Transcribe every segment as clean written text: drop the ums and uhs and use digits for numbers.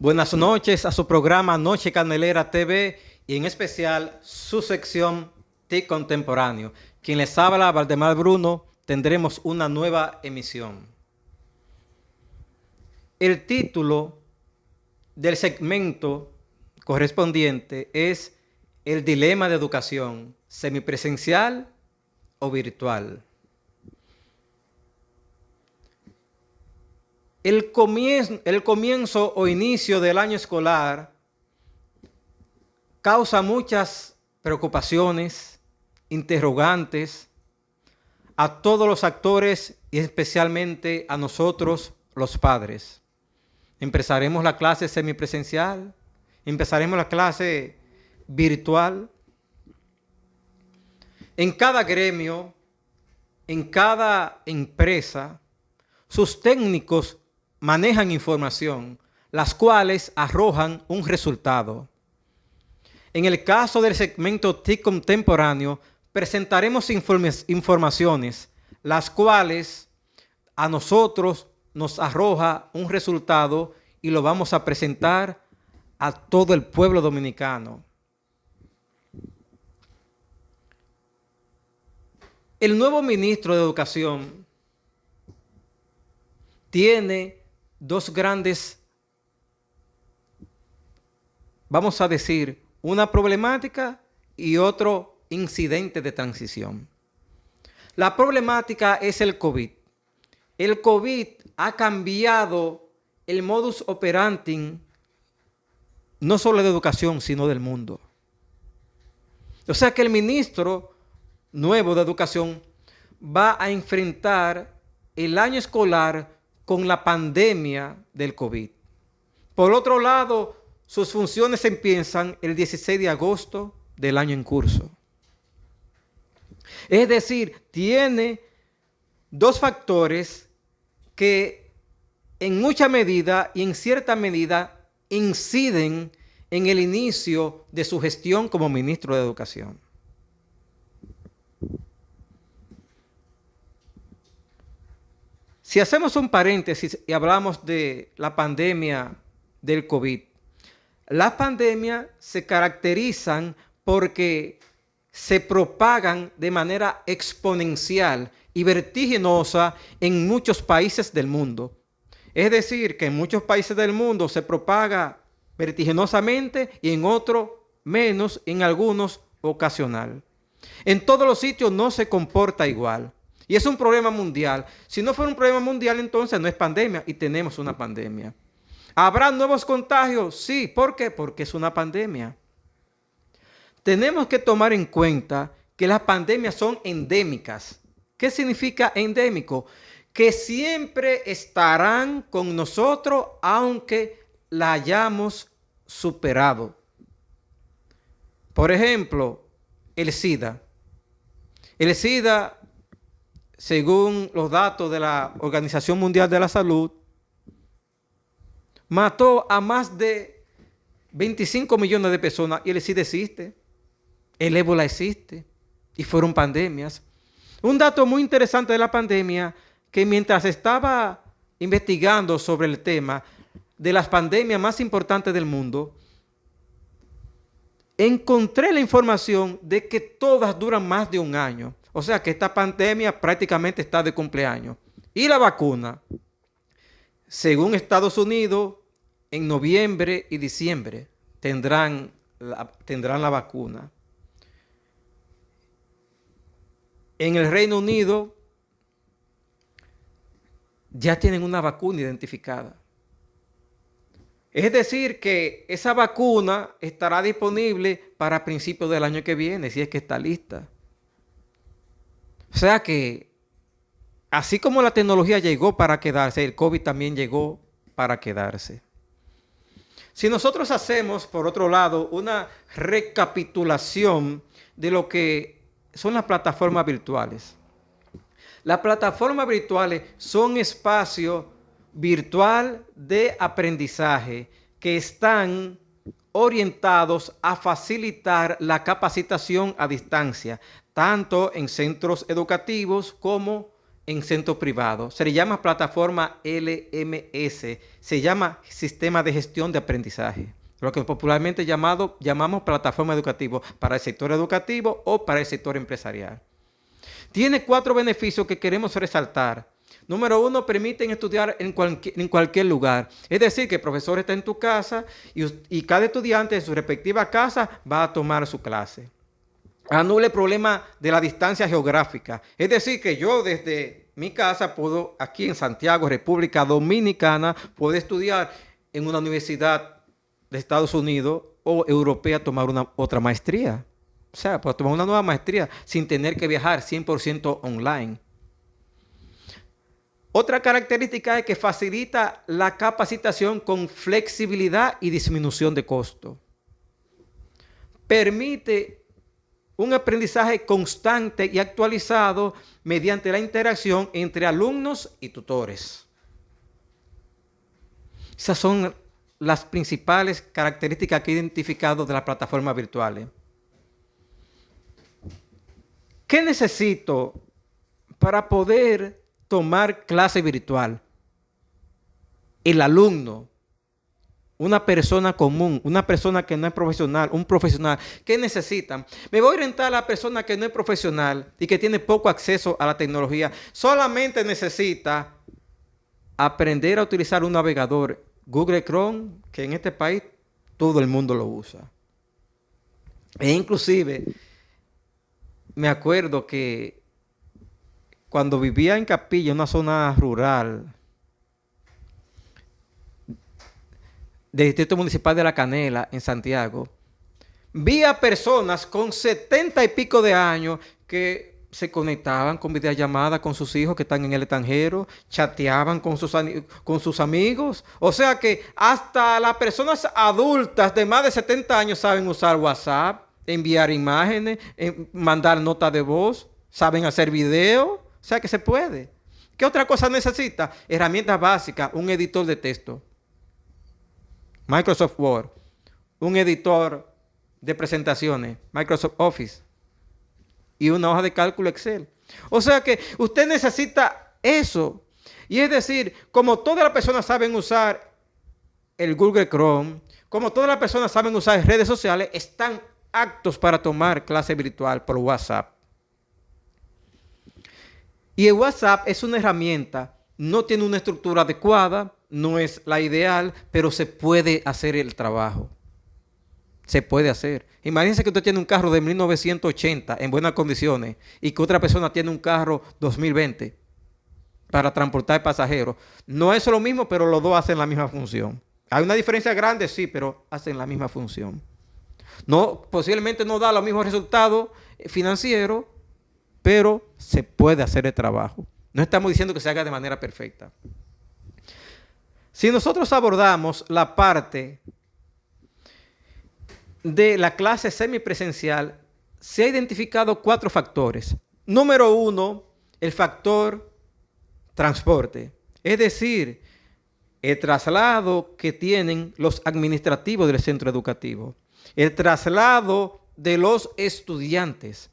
Buenas noches a su programa Noche Candelera TV y en especial su sección TIC Contemporáneo. Quien les habla, Valdemar Bruno, tendremos una nueva emisión. El título del segmento correspondiente es El dilema de educación, semipresencial o virtual. El comienzo o inicio del año escolar causa muchas preocupaciones, interrogantes a todos los actores y especialmente a nosotros, los padres. Empezaremos la clase semipresencial, empezaremos la clase virtual. En cada gremio, en cada empresa, sus técnicos manejan información, las cuales arrojan un resultado. En el caso del segmento TIC Contemporáneo, presentaremos informaciones, las cuales a nosotros nos arroja un resultado y lo vamos a presentar a todo el pueblo dominicano. El nuevo ministro de Educación tiene dos grandes, vamos a decir, una problemática y otro incidente de transición. La problemática es el COVID. El COVID ha cambiado el modus operandi no solo de educación, sino del mundo. O sea que el ministro nuevo de Educación va a enfrentar el año escolar con la pandemia del COVID. Por otro lado, sus funciones empiezan el 16 de agosto del año en curso. Es decir, tiene dos factores que en mucha medida y en cierta medida inciden en el inicio de su gestión como ministro de Educación. Si hacemos un paréntesis y hablamos de la pandemia del COVID, las pandemias se caracterizan porque se propagan de manera exponencial y vertiginosa en muchos países del mundo. Es decir, que en muchos países del mundo se propaga vertiginosamente y en otros menos, en algunos ocasional. En todos los sitios no se comporta igual. Y es un problema mundial. Si no fuera un problema mundial, entonces no es pandemia y tenemos una pandemia. ¿Habrá nuevos contagios? Sí. ¿Por qué? Porque es una pandemia. Tenemos que tomar en cuenta que las pandemias son endémicas. ¿Qué significa endémico? Que siempre estarán con nosotros aunque la hayamos superado. Por ejemplo, el SIDA. El SIDA, según los datos de la Organización Mundial de la Salud, mató a más de 25 millones de personas y el SIDA existe, el ébola existe y fueron pandemias. Un dato muy interesante de la pandemia, que mientras estaba investigando sobre el tema de las pandemias más importantes del mundo, encontré la información de que todas duran más de un año. O sea que esta pandemia prácticamente está de cumpleaños. Y la vacuna, según Estados Unidos, en noviembre y diciembre tendrán la vacuna. En el Reino Unido ya tienen una vacuna identificada. Es decir, que esa vacuna estará disponible para principios del año que viene, si es que está lista. O sea que, así como la tecnología llegó para quedarse, el COVID también llegó para quedarse. Si nosotros hacemos, por otro lado, una recapitulación de lo que son las plataformas virtuales. Las plataformas virtuales son espacios virtual de aprendizaje que están orientados a facilitar la capacitación a distancia, tanto en centros educativos como en centro privado. Se le llama plataforma LMS, se llama Sistema de Gestión de Aprendizaje, lo que popularmente llamamos plataforma educativa para el sector educativo o para el sector empresarial. Tiene 4 beneficios que queremos resaltar. Número 1, permiten estudiar en cualquier lugar. Es decir, que el profesor está en tu casa y cada estudiante en su respectiva casa va a tomar su clase. Anula el problema de la distancia geográfica. Es decir, que yo desde mi casa puedo, aquí en Santiago, República Dominicana, puedo estudiar en una universidad de Estados Unidos o europea, tomar otra maestría. O sea, puedo tomar una nueva maestría sin tener que viajar 100% online. Otra característica es que facilita la capacitación con flexibilidad y disminución de costo. Permite un aprendizaje constante y actualizado mediante la interacción entre alumnos y tutores. Esas son las principales características que he identificado de las plataformas virtuales. ¿Qué necesito para poder tomar clase virtual? El alumno, una persona común, una persona que no es profesional, un profesional, ¿qué necesitan? Me voy a orientar a la persona que no es profesional y que tiene poco acceso a la tecnología. Solamente necesita aprender a utilizar un navegador Google Chrome, que en este país todo el mundo lo usa. E inclusive, me acuerdo que cuando vivía en Capilla, una zona rural del Distrito Municipal de La Canela, en Santiago, vi a personas con 70 y pico de años que se conectaban con videollamadas con sus hijos que están en el extranjero, chateaban con sus amigos. O sea que hasta las personas adultas de más de 70 años saben usar WhatsApp, enviar imágenes, mandar notas de voz, saben hacer video. O sea que se puede. ¿Qué otra cosa necesita? Herramientas básicas, un editor de texto, Microsoft Word, un editor de presentaciones, Microsoft Office, y una hoja de cálculo Excel. O sea que usted necesita eso. Y es decir, como todas las personas saben usar el Google Chrome, como todas las personas saben usar redes sociales, están aptos para tomar clase virtual por WhatsApp. Y el WhatsApp es una herramienta, no tiene una estructura adecuada, no es la ideal, pero se puede hacer el trabajo. Se puede hacer. Imagínense que usted tiene un carro de 1980 en buenas condiciones y que otra persona tiene un carro 2020 para transportar pasajeros. No es lo mismo, pero los dos hacen la misma función. Hay una diferencia grande, sí, pero hacen la misma función. No, posiblemente no da los mismos resultados financieros, pero se puede hacer el trabajo. No estamos diciendo que se haga de manera perfecta. Si nosotros abordamos la parte de la clase semipresencial, se ha identificado 4 factores. Número 1, el factor transporte. Es decir, el traslado que tienen los administrativos del centro educativo. El traslado de los estudiantes.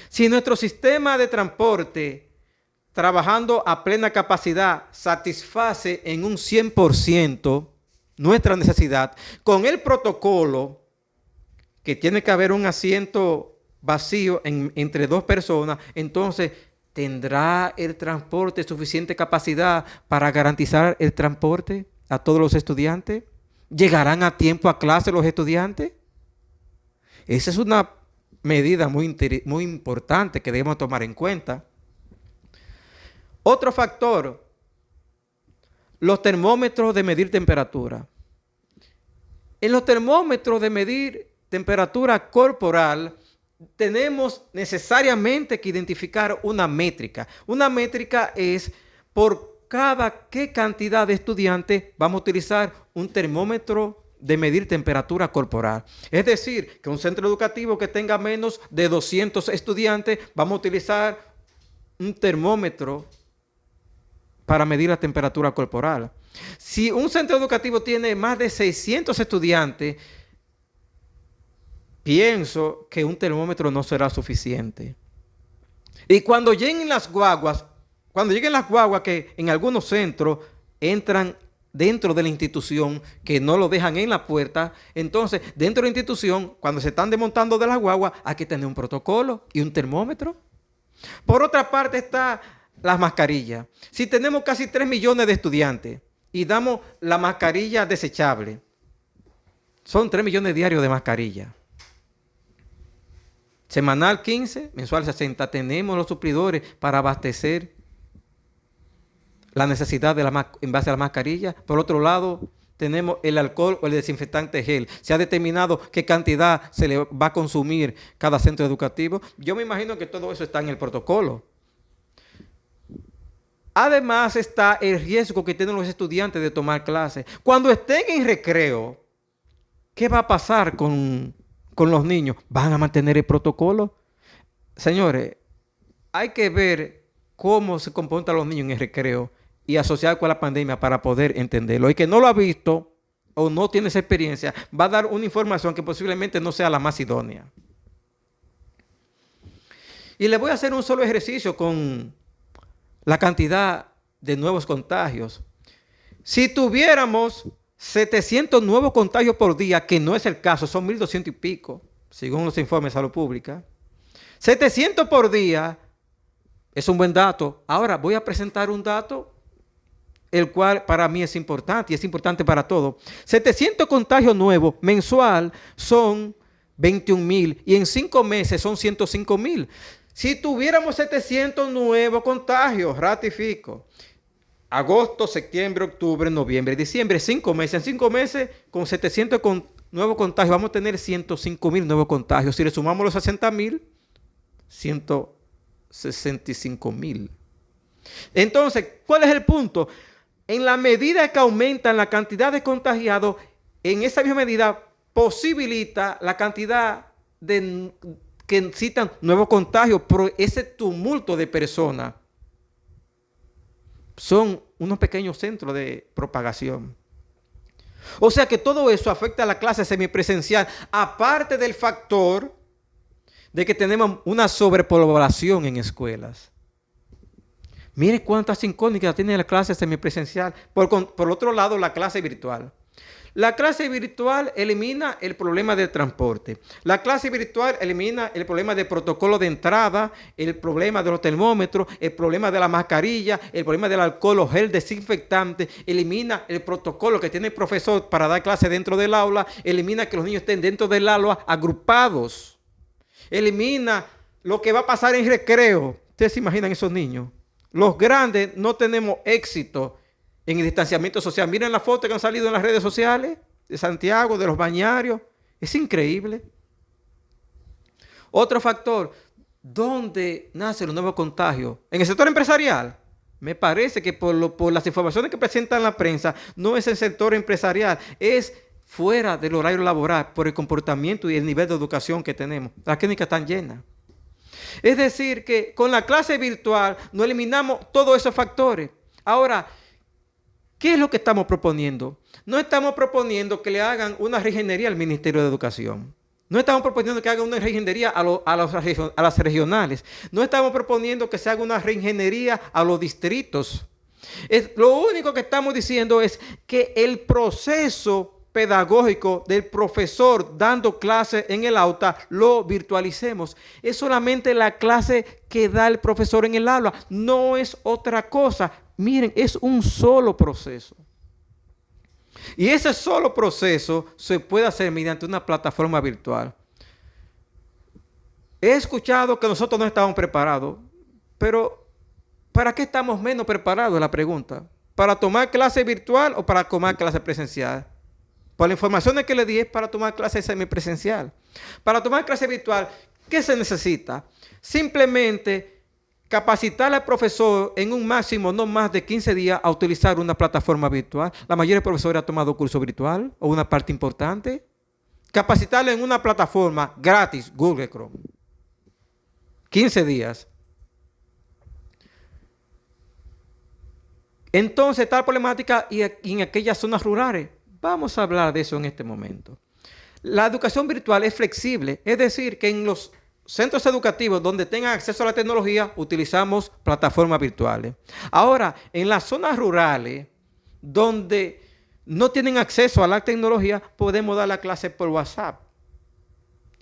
Si nuestro sistema de transporte, trabajando a plena capacidad, satisface en un 100% nuestra necesidad, con el protocolo que tiene que haber un asiento vacío entre 2 personas, entonces ¿tendrá el transporte suficiente capacidad para garantizar el transporte a todos los estudiantes? ¿Llegarán a tiempo a clase los estudiantes? Esa es una medida muy importante que debemos tomar en cuenta. Otro factor, los termómetros de medir temperatura. En los termómetros de medir temperatura corporal tenemos necesariamente que identificar una métrica. Una métrica es por qué cantidad de estudiantes vamos a utilizar un termómetro de medir temperatura corporal. Es decir, que un centro educativo que tenga menos de 200 estudiantes, vamos a utilizar un termómetro para medir la temperatura corporal. Si un centro educativo tiene más de 600 estudiantes, pienso que un termómetro no será suficiente. Y cuando lleguen las guaguas, Cuando lleguen las guaguas que en algunos centros entran dentro de la institución, que no lo dejan en la puerta, entonces dentro de la institución, cuando se están desmontando de las guaguas, hay que tener un protocolo y un termómetro. Por otra parte está las mascarillas. Si tenemos casi 3 millones de estudiantes y damos la mascarilla desechable, son 3 millones diarios de mascarillas. Semanal 15, mensual 60. Tenemos los suplidores para abastecer la necesidad en base a la mascarilla. Por otro lado, tenemos el alcohol o el desinfectante gel. Se ha determinado qué cantidad se le va a consumir cada centro educativo. Yo me imagino que todo eso está en el protocolo. Además está el riesgo que tienen los estudiantes de tomar clases. Cuando estén en recreo, ¿qué va a pasar con los niños? ¿Van a mantener el protocolo? Señores, hay que ver cómo se comportan los niños en el recreo y asociar con la pandemia para poder entenderlo. El que no lo ha visto o no tiene esa experiencia va a dar una información que posiblemente no sea la más idónea. Y le voy a hacer un solo ejercicio con la cantidad de nuevos contagios. Si tuviéramos 700 nuevos contagios por día, que no es el caso, son 1.200 y pico, según los informes de salud pública. 700 por día es un buen dato. Ahora voy a presentar un dato, el cual para mí es importante y es importante para todos. 700 contagios nuevos mensual son 21,000 y en 5 meses son 105,000. Si tuviéramos 700 nuevos contagios, ratifico, agosto, septiembre, octubre, noviembre, diciembre, 5 meses. En 5 meses, con 700 nuevos contagios, vamos a tener 105,000 nuevos contagios. Si le sumamos los 60,000, 165,000. Entonces, ¿cuál es el punto? En la medida que aumentan la cantidad de contagiados, en esa misma medida posibilita la cantidad de que necesitan nuevos contagios, por ese tumulto de personas. Son unos pequeños centros de propagación. O sea que todo eso afecta a la clase semipresencial, aparte del factor de que tenemos una sobrepoblación en escuelas. Mire cuántas incógnitas tiene la clase semipresencial. Por otro lado, la clase virtual. La clase virtual elimina el problema del transporte. La clase virtual elimina el problema del protocolo de entrada, el problema de los termómetros, el problema de la mascarilla, el problema del alcohol o gel desinfectante. Elimina el protocolo que tiene el profesor para dar clase dentro del aula. Elimina que los niños estén dentro del aula agrupados. Elimina lo que va a pasar en recreo. ¿Ustedes se imaginan esos niños? Los grandes no tenemos éxito en el distanciamiento social. Miren la foto que han salido en las redes sociales de Santiago, de los bañarios. Es increíble. Otro factor, ¿dónde nacen los nuevos contagios? En el sector empresarial. Me parece que por las informaciones que presentan la prensa, no es el sector empresarial, es fuera del horario laboral, por el comportamiento y el nivel de educación que tenemos. Las clínicas están llenas. Es decir, que con la clase virtual no eliminamos todos esos factores. Ahora, ¿qué es lo que estamos proponiendo? No estamos proponiendo que le hagan una reingeniería al Ministerio de Educación. No estamos proponiendo que hagan una reingeniería a las regionales. No estamos proponiendo que se haga una reingeniería a los distritos. Lo único que estamos diciendo es que el proceso pedagógico del profesor dando clase en el aula lo virtualicemos. Es solamente la clase que da el profesor en el aula, no es otra cosa. Miren, es un solo proceso. Y ese solo proceso se puede hacer mediante una plataforma virtual. He escuchado que nosotros no estábamos preparados, pero ¿para qué estamos menos preparados? Es la pregunta. ¿Para tomar clase virtual o para tomar clase presencial? Por la información que le di es para tomar clase semipresencial. Para tomar clase virtual, ¿qué se necesita? Simplemente capacitar al profesor en un máximo no más de 15 días a utilizar una plataforma virtual. La mayoría de profesores ha tomado curso virtual o una parte importante. Capacitarlo en una plataforma gratis, Google Chrome. 15 días. Entonces está la problemática y en aquellas zonas rurales. Vamos a hablar de eso en este momento. La educación virtual es flexible, es decir, que en los centros educativos donde tengan acceso a la tecnología, utilizamos plataformas virtuales. Ahora, en las zonas rurales, donde no tienen acceso a la tecnología, podemos dar la clase por WhatsApp.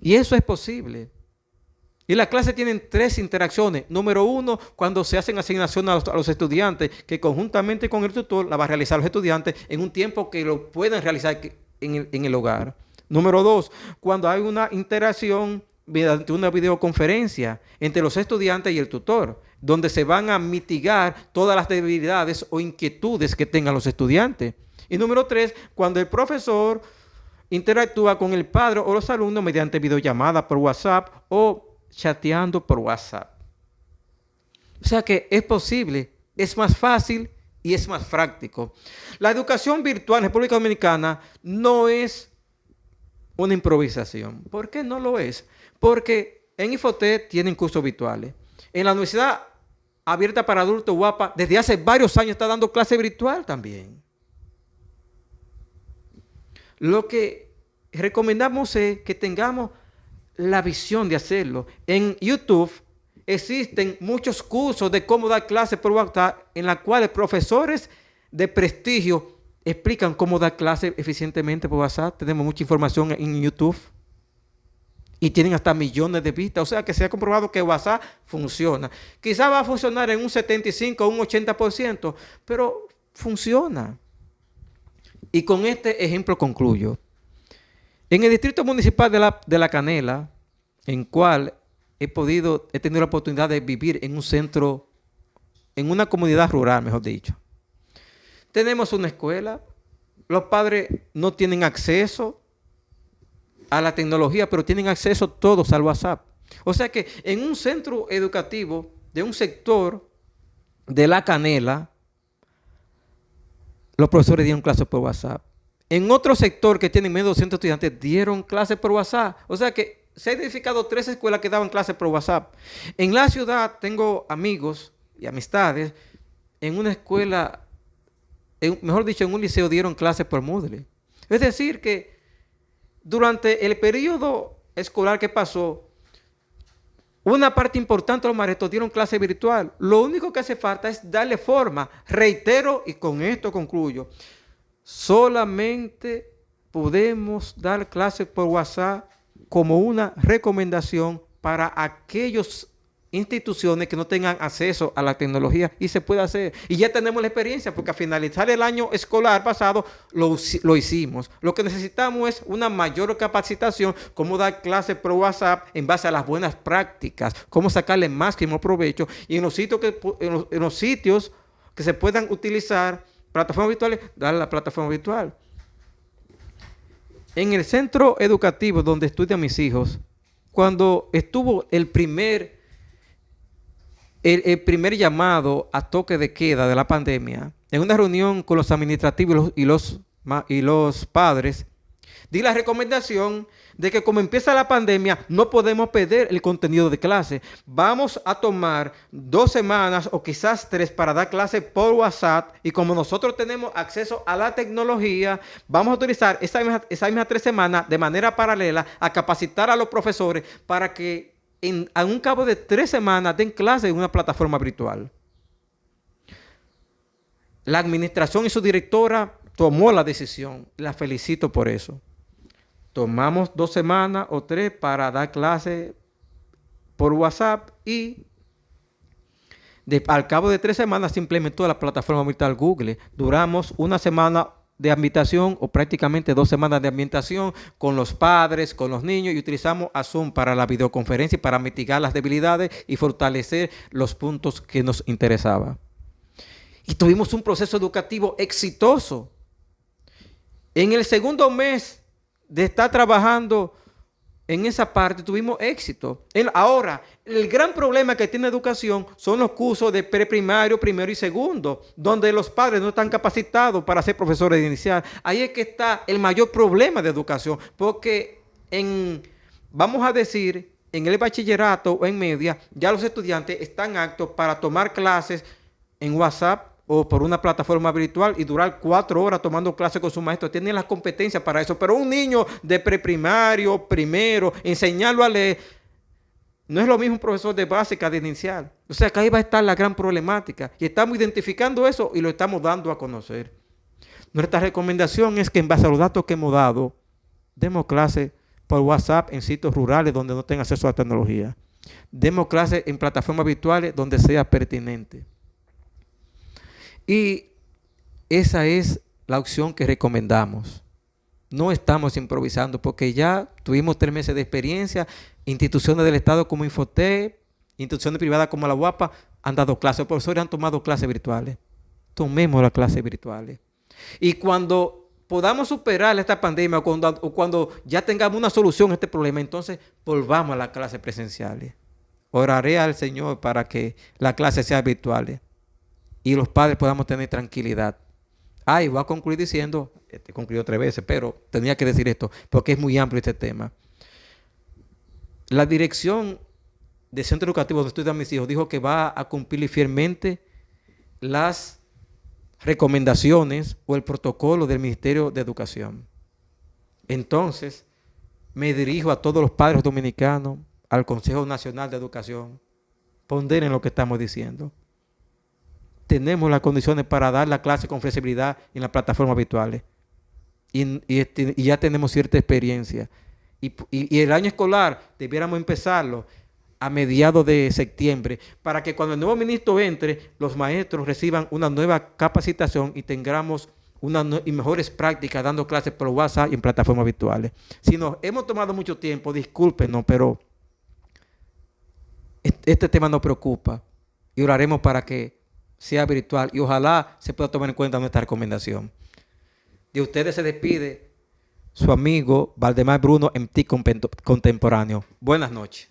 Y eso es posible. Y las clases tienen 3 interacciones. Número 1, cuando se hacen asignaciones a los estudiantes, que conjuntamente con el tutor la va a realizar los estudiantes en un tiempo que lo puedan realizar en el hogar. Número 2, cuando hay una interacción mediante una videoconferencia entre los estudiantes y el tutor, donde se van a mitigar todas las debilidades o inquietudes que tengan los estudiantes. Y número 3, cuando el profesor interactúa con el padre o los alumnos mediante videollamada por WhatsApp o chateando por WhatsApp. O sea que es posible, es más fácil y es más práctico. La educación virtual en República Dominicana no es una improvisación. ¿Por qué no lo es? Porque en Infotec tienen cursos virtuales. En la Universidad Abierta para Adultos UAPA, desde hace varios años está dando clase virtual también. Lo que recomendamos es que tengamos la visión de hacerlo. En YouTube existen muchos cursos de cómo dar clases por WhatsApp, en las cuales profesores de prestigio explican cómo dar clases eficientemente por WhatsApp. Tenemos mucha información en YouTube y tienen hasta millones de vistas. O sea que se ha comprobado que WhatsApp funciona. Quizás va a funcionar en un 75 o un 80%, pero funciona. Y con este ejemplo concluyo. En el distrito municipal de La Canela, en cual he tenido la oportunidad de vivir en un centro, en una comunidad rural, mejor dicho. Tenemos una escuela, los padres no tienen acceso a la tecnología, pero tienen acceso todos al WhatsApp. O sea que en un centro educativo de un sector de La Canela, los profesores dieron clases por WhatsApp. En otro sector que tiene menos de 200 estudiantes, dieron clases por WhatsApp. O sea que se han identificado 3 escuelas que daban clases por WhatsApp. En la ciudad tengo amigos y amistades. En una escuela, mejor dicho, en un liceo dieron clases por Moodle. Es decir que durante el periodo escolar que pasó, una parte importante de los maestros dieron clase virtual. Lo único que hace falta es darle forma. Reitero y con esto concluyo. Solamente podemos dar clases por WhatsApp como una recomendación para aquellas instituciones que no tengan acceso a la tecnología, y se puede hacer. Y ya tenemos la experiencia, porque al finalizar el año escolar pasado lo hicimos. Lo que necesitamos es una mayor capacitación, cómo dar clases por WhatsApp en base a las buenas prácticas, cómo sacarle máximo provecho, y en los sitios que se puedan utilizar plataformas virtuales, dar la plataforma virtual. En el centro educativo donde estudian mis hijos, cuando estuvo el primer llamado a toque de queda de la pandemia, en una reunión con los administrativos y los padres, di la recomendación de que como empieza la pandemia, no podemos perder el contenido de clase. Vamos a tomar 2 semanas o quizás 3 para dar clase por WhatsApp, y como nosotros tenemos acceso a la tecnología, vamos a utilizar esa misma 3 semanas de manera paralela a capacitar a los profesores para que a un cabo de 3 semanas den clase en una plataforma virtual. La administración y su directora tomó la decisión. La felicito por eso. Tomamos 2 semanas o 3 para dar clase por WhatsApp, y al cabo de 3 semanas se implementó la plataforma virtual Google. Duramos 1 semana de ambientación, o prácticamente 2 semanas de ambientación con los padres, con los niños, y utilizamos a Zoom para la videoconferencia para mitigar las debilidades y fortalecer los puntos que nos interesaban. Y tuvimos un proceso educativo exitoso. En el segundo mes de estar trabajando en esa parte, tuvimos éxito. Ahora, el gran problema que tiene educación son los cursos de preprimario, primero y segundo, donde los padres no están capacitados para ser profesores de inicial. Ahí es que está el mayor problema de educación, porque vamos a decir, en el bachillerato o en media, ya los estudiantes están aptos para tomar clases en WhatsApp o por una plataforma virtual y durar 4 horas tomando clases con su maestro. Tienen las competencias para eso. Pero un niño de preprimario, primero, enseñarlo a leer, No es lo mismo un profesor de básica de inicial. O sea que ahí va a estar la gran problemática. Y estamos identificando eso y lo estamos dando a conocer. Nuestra recomendación es que en base a los datos que hemos dado, demos clases por WhatsApp en sitios rurales donde no tengan acceso a la tecnología. Demos clases en plataformas virtuales donde sea pertinente. Y esa es la opción que recomendamos. No estamos improvisando porque ya tuvimos 3 meses de experiencia. Instituciones del Estado como Infotep, instituciones privadas como la UAPA han dado clases. Los profesores han tomado clases virtuales. Tomemos las clases virtuales. Y cuando podamos superar esta pandemia o cuando ya tengamos una solución a este problema, entonces volvamos a las clases presenciales. Oraré al Señor para que las clases sean virtuales y los padres podamos tener tranquilidad. Y voy a concluir diciendo, concluí 3 veces, pero tenía que decir esto porque es muy amplio este tema. La dirección del centro educativo donde estudian mis hijos dijo que va a cumplir fielmente las recomendaciones o el protocolo del Ministerio de Educación. Entonces, me dirijo a todos los padres dominicanos, al Consejo Nacional de Educación, ponderen lo que estamos diciendo. Tenemos las condiciones para dar la clase con flexibilidad en las plataformas virtuales. Y ya tenemos cierta experiencia. Y el año escolar debiéramos empezarlo a mediados de septiembre para que cuando el nuevo ministro entre, los maestros reciban una nueva capacitación y tengamos y mejores prácticas dando clases por WhatsApp y en plataformas virtuales. Si nos hemos tomado mucho tiempo, discúlpenos, pero este tema nos preocupa y oraremos para que sea virtual y ojalá se pueda tomar en cuenta nuestra recomendación. De ustedes se despide su amigo Valdemar Bruno, MT Contemporáneo. Buenas noches.